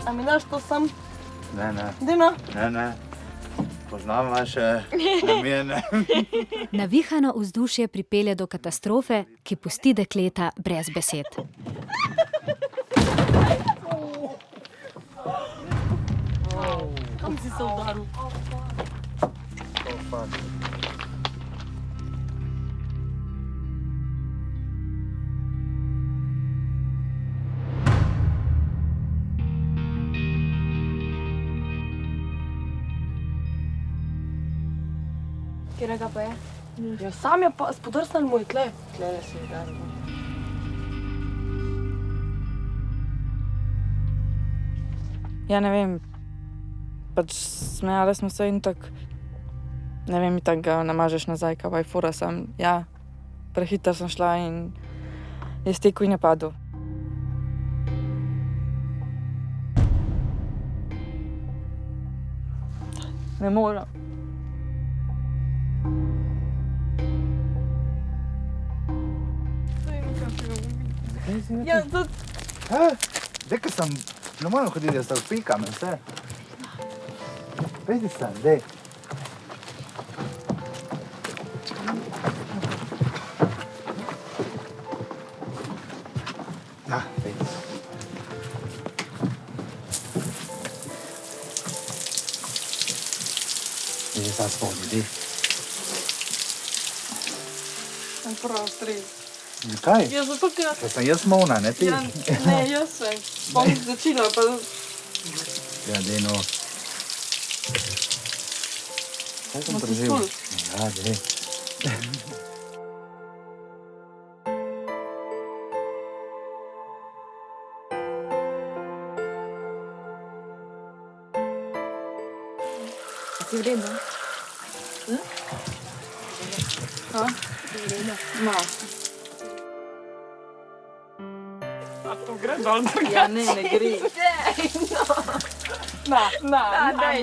A mi daš to sam? Ne. Dino? Ne. Poznam vaše namene. Navihano vzdušje pripelje do katastrofe, ki pusti dekleta brez besed. Kam si se udaril? Kjerega pa je? Ja, sam je pa spodrsnil moj tle. Tle si udaril. Ja, ne vem, pač smejali smo se in tako, ne vem, in tako ga namažeš nazaj, kavaj fura sem. Ja, prehiter sem šla in je stekel in je padel. Ne morem. Ja, to... Dekaj sem, ne morem hoditi, da se vpikam in vse. Pejdi sem, dej. Ja, pejdi. Dej, zdaj spomni, dej. Prav, stres. Zakaj? Ja, zato, ker... Ker sem jaz molna, ne ti? Ja, ne, jaz sem. Bom začela, pa... Ja, dej no. Kaj sem Ma si preživel? ful. Ja, dej. Si v redu? Ha? Ma. A to gre dol drugače? Ja, ne gre. Daj.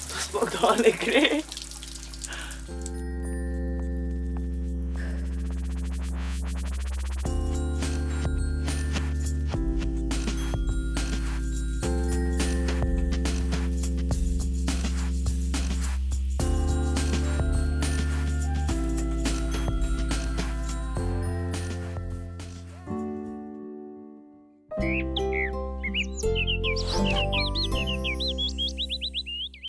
To sploh dol ne gre.